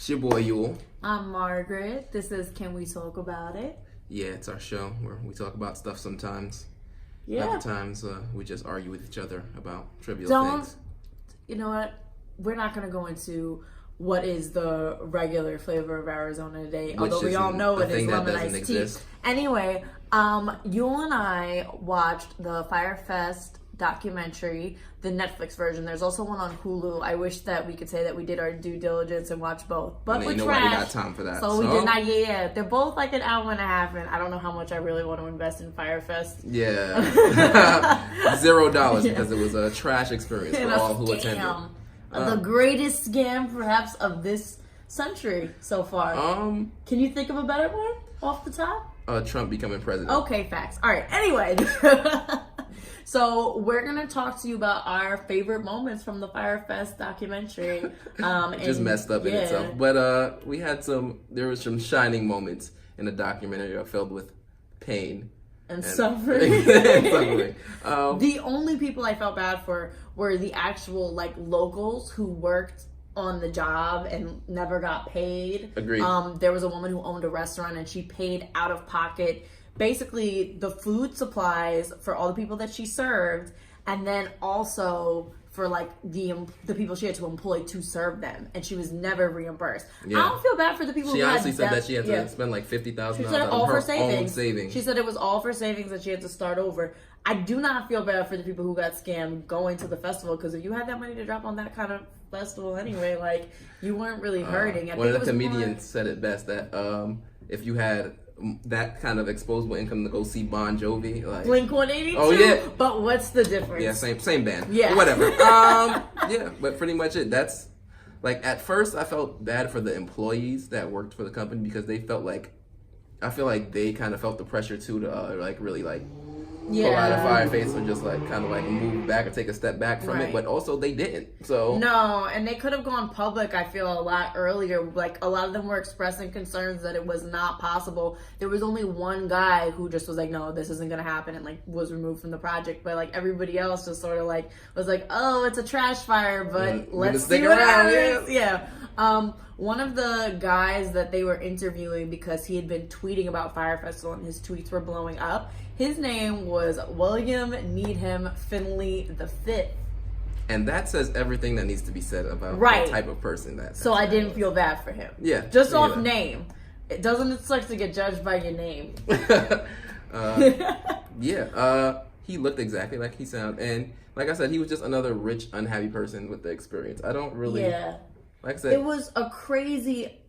It's your boy Yule. I'm Margaret. This is Can We Talk About It? Yeah, it's our show where we talk about stuff sometimes. Yeah. Other times we just argue with each other about trivial things. You know what? We're not going to go into what is the regular flavor of Arizona today, although we all know it is lemon iced tea. Anyway, Yule and I watched the Fyre Fest documentary, the Netflix version. There's also one on Hulu. I wish that we could say that we did our due diligence and watched both, but we're trash. We got time for that. So we did not. Yeah, they're both like an hour and a half, and I don't know how much I really want to invest in Fyre Fest. Yeah, $0 because it was a trash experience for all who attended. The greatest scam, perhaps, of this century so far. Can you think of a better one off the top? Trump becoming president. Okay, facts. All right. Anyway. So we're going to talk to you about our favorite moments from the Fyre Fest documentary. Just messed up in itself. But there were some shining moments in the documentary filled with pain. And suffering. The only people I felt bad for were the actual locals who worked on the job and never got paid. Agreed. There was a woman who owned a restaurant and she paid out of pocket basically the food supplies for all the people that she served, and then also for the people she had to employ to serve them, and she was never reimbursed. Yeah. I don't feel bad for the people who had honestly said that she had to spend $50,000 on her own savings. She said it was all for savings and she had to start over. I do not feel bad for the people who got scammed going to the festival, because if you had that money to drop on that kind of festival anyway, you weren't really hurting. One of the comedians said it best, that if you had that kind of disposable income to go see Bon Jovi, Blink 182. Oh yeah, but what's the difference? Yeah, same band. Yeah, whatever. Yeah, but pretty much it. That's at first I felt bad for the employees that worked for the company, because they felt I feel like they kind of felt the pressure too to really pull out a fire face, or just move back or take a step back from it, but also they didn't. So no, and they could have gone public, I feel, a lot earlier. A lot of them were expressing concerns that it was not possible. There was only one guy who just was no, this isn't gonna happen, and was removed from the project. But everybody else just sort of was oh, it's a trash fire, but let's see what happens. Yeah. One of the guys that they were interviewing, because he had been tweeting about Fyre Festival and his tweets were blowing up, his name was William Needham Finley V. And that says everything that needs to be said about the type of person that. So I didn't feel bad for him. Yeah. Just off name. It doesn't suck to get judged by your name. He looked exactly like he sounded. And like I said, he was just another rich, unhappy person with the experience. I don't really... Yeah. Like I said, it was a crazy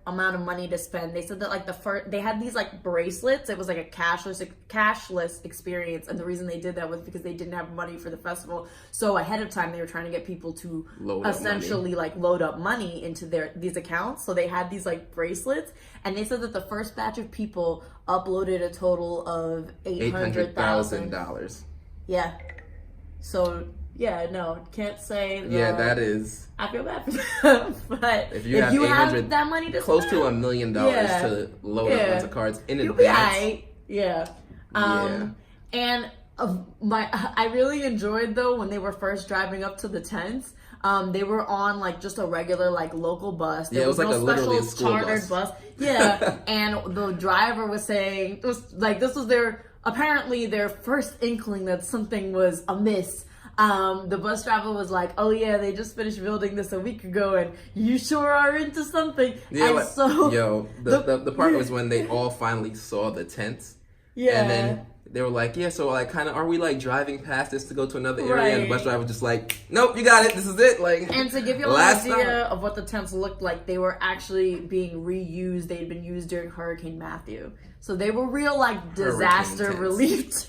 amount of money to spend. They said that they had these bracelets. It was a cashless experience, and the reason they did that was because they didn't have money for the festival. So ahead of time, they were trying to get people to essentially load up money into these accounts. So they had these bracelets, and they said that the first batch of people uploaded a total of $800,000. Yeah. So. Yeah, no, can't say. That is. I feel bad for them, but if you have that money to close spend, to $1 million to load up onto cards in advance. Yeah. And I really enjoyed though when they were first driving up to the tents. They were on just a regular local bus. There was no special chartered bus. Yeah, and the driver was saying this was apparently their first inkling that something was amiss. The bus driver was oh yeah, they just finished building this a week ago, and you sure are into something. Yeah, the part was when they all finally saw the tents. Yeah. And then they were so are we driving past this to go to another area? And the bus driver was just nope, you got it, this is it. And to give you an idea of what the tents looked like, they were actually being reused. They had been used during Hurricane Matthew. So they were real disaster relief tents.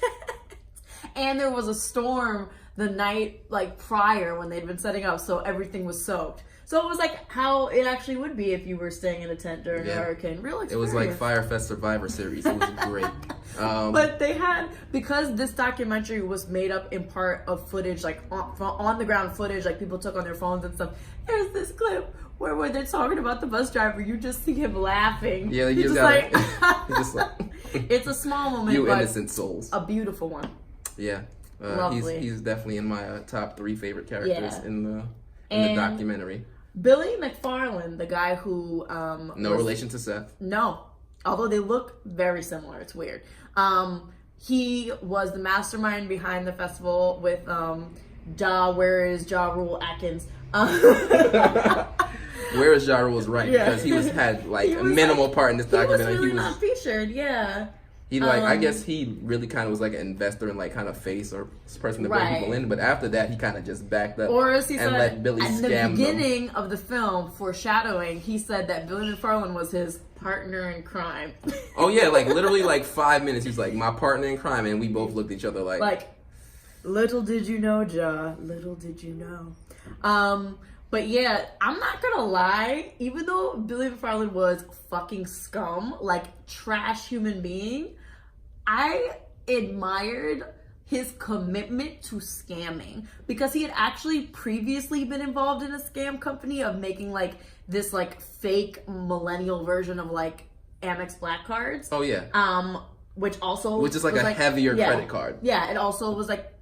And there was a storm the night prior when they'd been setting up, so everything was soaked. So it was how it actually would be if you were staying in a tent during a hurricane. Real experience. It was Fyre Fest Survivor Series. It was great. But they had, because this documentary was made up in part of footage, on the ground footage, people took on their phones and stuff. There's this clip where when they're talking about the bus driver, you just see him laughing. Yeah, you just it's a small moment, you but innocent souls. A beautiful one. Yeah. He's definitely in my top 3 favorite characters in the documentary. Billy McFarland, the guy who No relation to Seth. No, although they look very similar. It's weird. He was the mastermind behind the festival with where is Ja Rule Atkins? Where is Ja Rule's right? Yeah. Because he had a minimal part in this documentary. He was really not featured. Yeah. He I guess he really kind of was like an investor and like kind of face or person to bring people in. But after that, he kind of just backed up. Or as he said, let Billy scam them. In the beginning of the film, foreshadowing, he said that Billy McFarland was his partner in crime. Oh yeah, like literally like 5 minutes. He's like, my partner in crime, and we both looked at each other like, little did you know, Ja. Little did you know. But yeah, I'm not gonna lie, even though Billy McFarland was fucking scum, like trash human being, I admired his commitment to scamming because he had actually previously been involved in a scam company of making like this like fake millennial version of like Amex Black cards. Oh yeah. Which is like a heavier credit card. Yeah, it also was like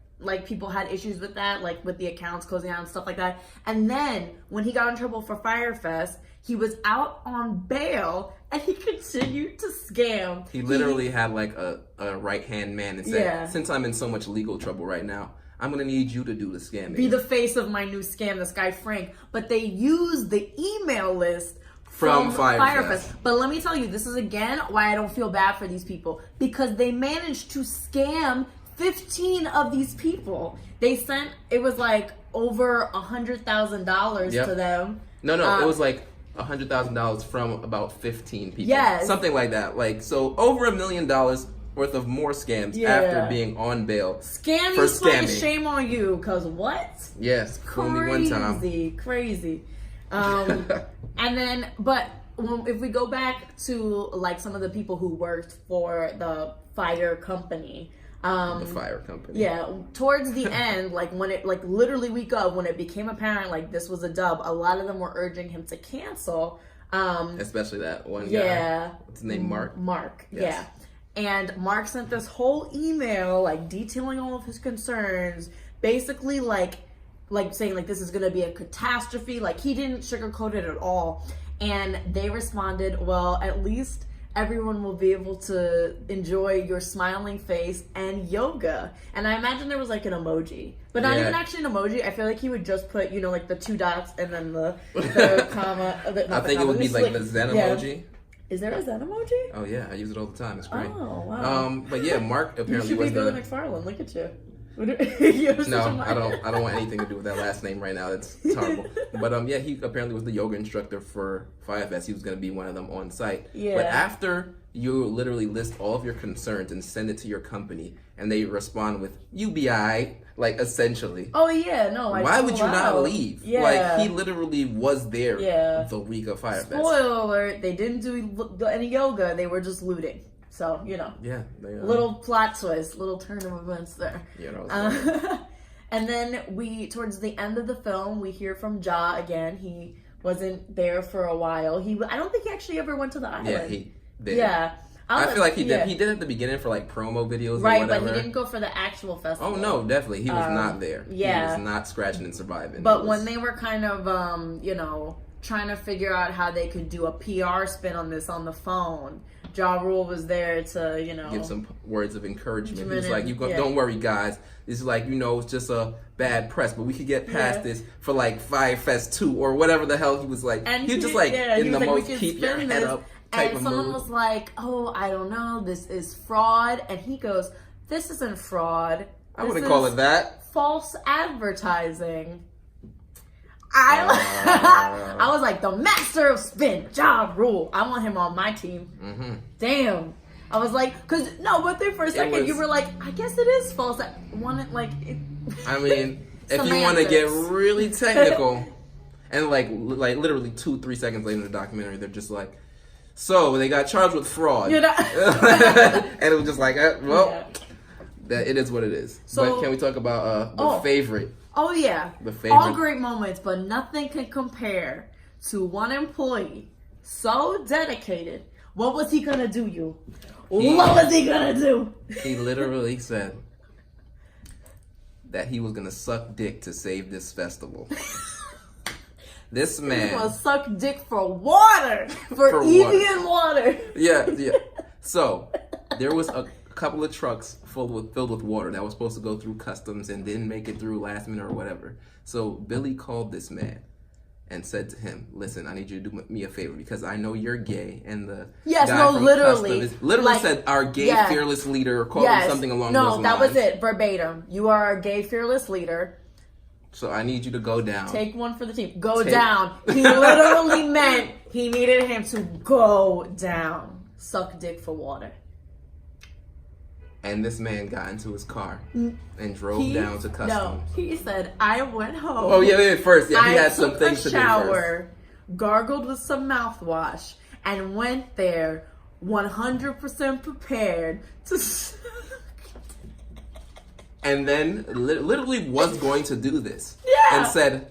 people had issues with that, like with the accounts closing out and stuff like that. And then when he got in trouble for Fyre Fest, he was out on bail and he continued to scam. He literally had like a right-hand man and said, since I'm in so much legal trouble right now, I'm going to need you to do the scamming. Be the face of my new scam, this guy Frank. But they used the email list from Fyre Fest. But let me tell you, this is again why I don't feel bad for these people. Because they managed to scam 15 of these people. They sent, it was like over $100,000 to them. No, it was like $100,000 from about 15 people. Yes. Something like that. Like, so over $1 million worth of more scams after being on bail. Scamming. Shame on you, because what? Yes. Fool me one time. Crazy. And then, but if we go back to like some of the people who worked for the fire company, the fire company. Yeah, towards the end, like when it, like literally week of, when it became apparent like this was a dub, a lot of them were urging him to cancel. Especially that one guy. Yeah. What's his name? Mark? Mark, yes. Yeah. And Mark sent this whole email, like detailing all of his concerns, basically like saying like this is gonna be a catastrophe. Like he didn't sugarcoat it at all. And they responded, well, at least everyone will be able to enjoy your smiling face and yoga. And I imagine there was like an emoji, but not even actually an emoji. I feel like he would just put, you know, like the 2 dots and then the comma. I think it would be like the Zen emoji. Is there a Zen emoji? Oh yeah, I use it all the time. It's great. Oh wow. But yeah, Mark apparently you should was be Billy McFarland. Look at you. No, I don't want anything to do with that last name right now. That's horrible. But yeah, he apparently was the yoga instructor for Fyre Fest. He was going to be one of them on site. Yeah. But after you literally list all of your concerns and send it to your company, and they respond with UBI, like essentially. Oh yeah, no. Why would you not leave? Yeah. Like he literally was there the week of Fyre Fest. Spoiler alert: they didn't do any yoga. They were just looting. So, you know. Yeah. Little plot twist, little turn of events there. You know. And then towards the end of the film, we hear from Ja again. He wasn't there for a while. I don't think he actually ever went to the island. Yeah, he did. Yeah. I feel like he did. He did at the beginning for like promo videos or right, whatever. But he didn't go for the actual festival. Oh no, definitely. He was not there. Yeah. He was not scratching and surviving. But when they were kind of, you know, trying to figure out how they could do a PR spin on this on the phone, Ja Rule was there to, you know, give some words of encouragement. He was like, don't worry, guys. This is like, you know, it's just a bad press, but we could get past this for like Fyre Fest 2 or whatever the hell he was like. And he was just like in the like, most keep your head up type and of someone mood. was like, oh, I don't know, this is fraud. And he goes, this isn't fraud. I wouldn't call it that. False advertising. I was like, the master of spin, Ja Rule. I want him on my team. Mm-hmm. Damn. I was like, but there for a second you were like, I guess it is false. I mean, if you want to get really technical, and like literally 2-3 seconds later in the documentary, they're just like, so they got charged with fraud. And it was just like, that it is what it is. So, but can we talk about the favorite? Oh yeah, the favorite. All great moments, but nothing can compare to one employee so dedicated. What was he gonna do, you? What was he gonna do? He literally said that he was gonna suck dick to save this festival. This man gonna suck dick for water, for Evian water. Yeah. So there was a couple of trucks filled with water that was supposed to go through customs and didn't make it through last minute or whatever. So Billy called this man and said to him, "Listen, I need you to do me a favor because I know you're gay." And the guy from literally, customs like, said, "Our gay fearless leader," or called him something along those lines. No, that was it, verbatim. "You are our gay fearless leader. So I need you to go down. Take one for the team. Go down." He literally meant he needed him to go down. Suck dick for water. And this man got into his car and drove down to customs. No, he said, "I went home." Oh, yeah, first. Yeah, he had some things to do first. Shower, gargled with some mouthwash, and went there 100% prepared to... And then literally was going to do this. Yeah. And said,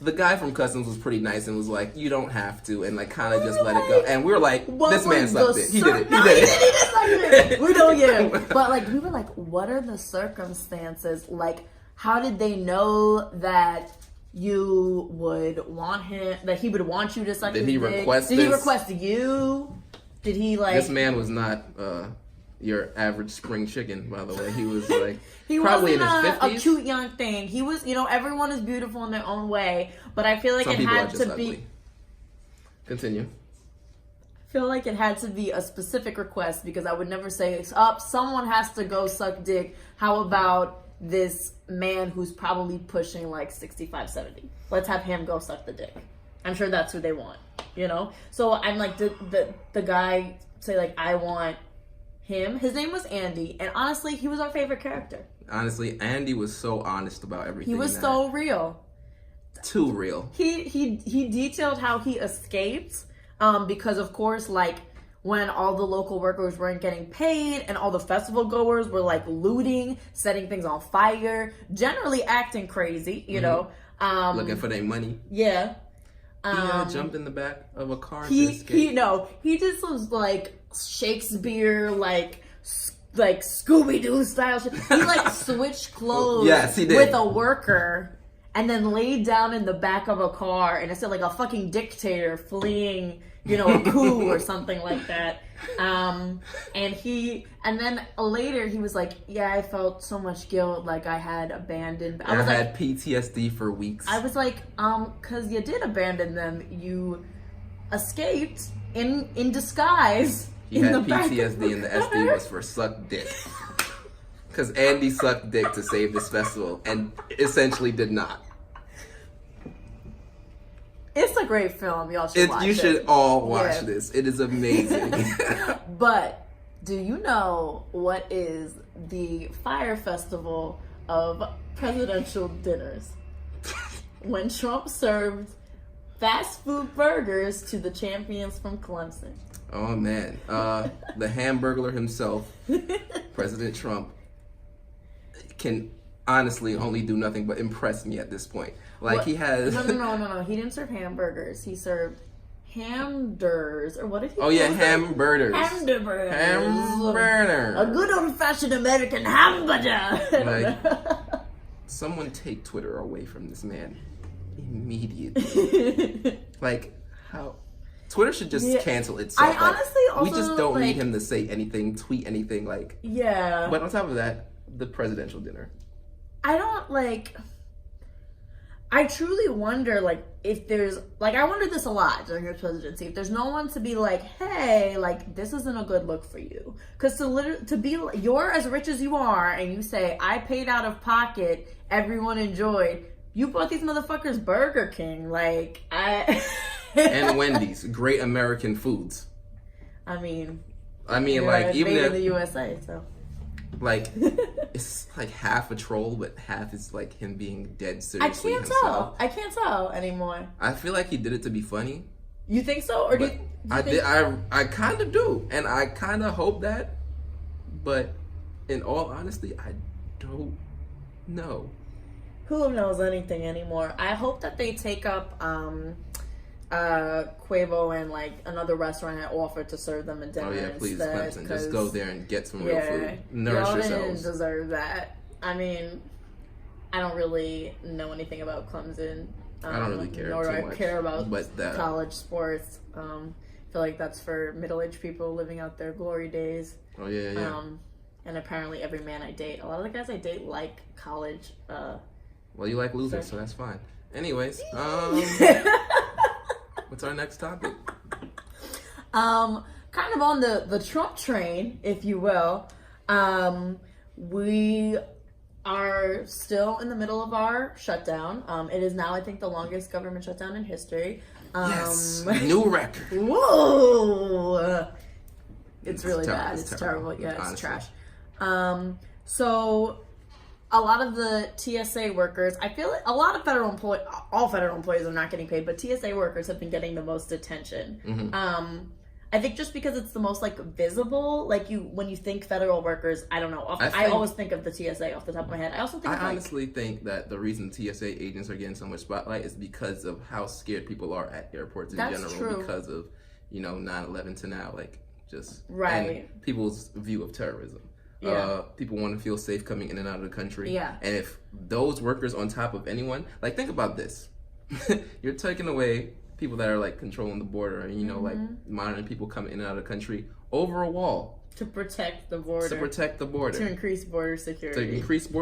the guy from customs was pretty nice and was like, "You don't have to," and like kind of just let it go. And we were like, "This man sucked it. He did it. He did it." We don't get it. But like, we were like, what are the circumstances? Like, how did they know that you would want him, that he would want you to suck his dick? Did he request this? Did he request you? Did he like... This man was not your average spring chicken, by the way. He was like... He probably wasn't in his 50s. A cute young thing. He was, everyone is beautiful in their own way, but I feel like Some it people had are just to ugly. be... Continue. I feel like it had to be a specific request because I would never say, someone has to go suck dick. How about this man who's probably pushing like 65, 70? Let's have him go suck the dick. I'm sure that's who they want, So I'm like, the guy say like, "I want him." His name was Andy, and honestly, he was our favorite character. Honestly, Andy was so honest about everything. He was so real. Too real. He detailed how he escaped, because of course, like when all the local workers weren't getting paid and all the festival goers were like looting, setting things on fire, generally acting crazy, looking for their money. Yeah. He jumped in the back of a car to escape. He did some like Shakespeare, like Scooby-Doo style shit. He like switched clothes yes, he did. With a worker and then laid down in the back of a car, and it said like a fucking dictator fleeing, a coup or something like that. And then later he was like, "Yeah, I felt so much guilt, like I had abandoned." I had PTSD for weeks. I was like, "'Cause you did abandon them. You escaped in disguise." He had PTSD and the SD was for suck dick. Because Andy sucked dick to save this festival and essentially did not. It's a great film. Y'all should watch it. You should all watch this. It is amazing. But do you know what is the Fyre Festival of presidential dinners? When Trump served fast food burgers to the champions from Clemson. Oh man, the Hamburglar himself, President Trump, can honestly only do nothing but impress me at this point. Like he has. No. He didn't serve hamburgers. He served hamders, or what did he? Oh yeah, hamburgers. Hamburgers. Hamburger. A good old-fashioned American hamburger. Like, someone take Twitter away from this man immediately. Like how. Twitter should just cancel itself. I honestly also, we just don't need him to say anything, tweet anything, like... Yeah. But on top of that, the presidential dinner. I don't, I truly wonder, if there's... I wonder this a lot during his presidency. If there's no one to be like, "Hey, this isn't a good look for you." Because to be... You're as rich as you are, and you say, "I paid out of pocket, everyone enjoyed." You bought these motherfuckers Burger King. And Wendy's, great American foods. I mean, even made in the USA, so it's half a troll, but half is him being dead seriously. I can't tell anymore. I feel like he did it to be funny. You think so, or do you think... I kind of do, and I kind of hope that. But in all honesty, I don't know. Who knows anything anymore? I hope that they take up Quavo and another restaurant had offered to serve them a dinner. Oh yeah, please, Clemson, just go there and get some real food. Nourish yourselves. Didn't deserve that. I mean, I don't really know anything about Clemson I don't really care nor too do I much, care about but college sports. I feel like that's for middle-aged people living out their glory days. Oh yeah. And apparently every man I date, a lot of the guys I date like college. Well, you like losers, so that's fine. Anyways, what's our next topic? Kind of on the Trump train, if you will. We are still in the middle of our shutdown. It is now, I think, the longest government shutdown in history. Yes, new record. Whoa! It's really bad. It's terrible. Yeah, it's honestly trash. So a lot of the TSA workers, I feel like a lot of all federal employees are not getting paid, but TSA workers have been getting the most attention. Mm-hmm. I think just because it's the most like visible, like when you think federal workers, I don't know. I always think of the TSA off the top of my head. I also think honestly think that the reason TSA agents are getting so much spotlight is because of how scared people are at airports in general. True. Because of 9/11 to now, like just right and people's view of terrorism. Yeah. People want to feel safe coming in and out of the country. Yeah. And if those workers on top of anyone, like think about this, you're taking away people that are like controlling the border and like monitoring people coming in and out of the country over a wall to protect the border. To increase border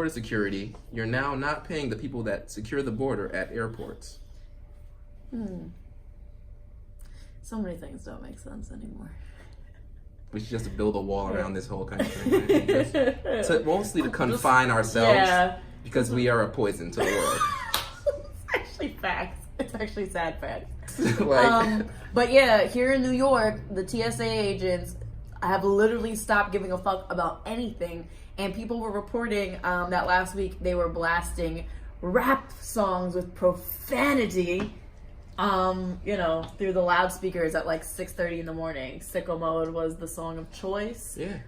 security. You're now not paying the people that secure the border at airports. So many things don't make sense anymore. We should just build a wall around this whole country. Mostly to confine ourselves because we are a poison to the world. It's actually facts. It's actually sad facts. Like, but yeah, here in New York, the TSA agents have literally stopped giving a fuck about anything. And people were reporting that last week they were blasting rap songs with profanity, through the loudspeakers at like 6:30 in the morning. Sicko Mode was the song of choice. Yeah.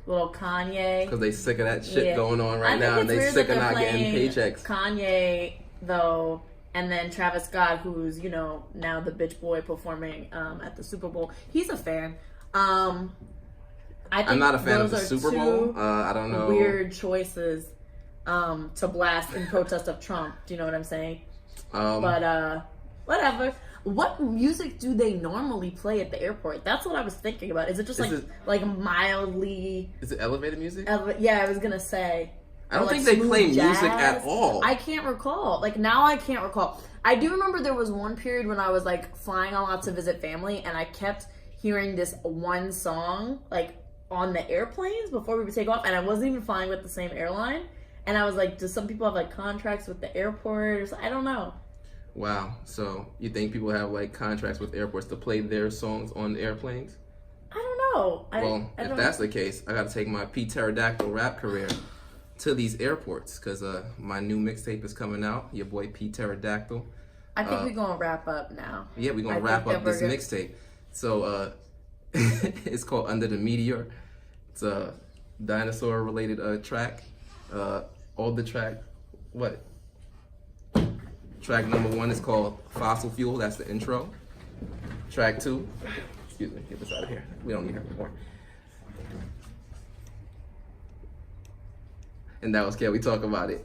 Little Kanye. Because they sick of that shit going on right now, and they sick of not getting paychecks. Kanye though. And then Travis Scott, who's, now the bitch boy performing at the Super Bowl. He's a fan. I think I'm not a fan of the Super Bowl. I don't know. Weird choices to blast in protest of Trump. Do you know what I'm saying? But whatever. What music do they normally play at the airport? That's what I was thinking about. Is it just like mildly... Is it elevated music? Yeah, I was going to say... I don't think they play music at all. I can't recall. Like, now I can't recall. I do remember there was one period when I was, like, flying a lot to visit family, and I kept hearing this one song, like, on the airplanes before we would take off, and I wasn't even flying with the same airline. And I was like, do some people have, like, contracts with the airport? I don't know. Wow. So, you think people have, like, contracts with airports to play their songs on airplanes? I don't know. If that's the case, I got to take my P-PTERODACTYL rap career to these airports, because my new mixtape is coming out. Your boy P-PTERODACTYL. I think we're gonna wrap up now. Yeah, we're gonna wrap up this mixtape. So it's called Under the Meteor. It's a dinosaur related track. All the track. What? Track number 1 is called Fossil Fuel. That's the intro. Track 2. Excuse me. Get this out of here. We don't need her anymore. And that was Can We Talk About It?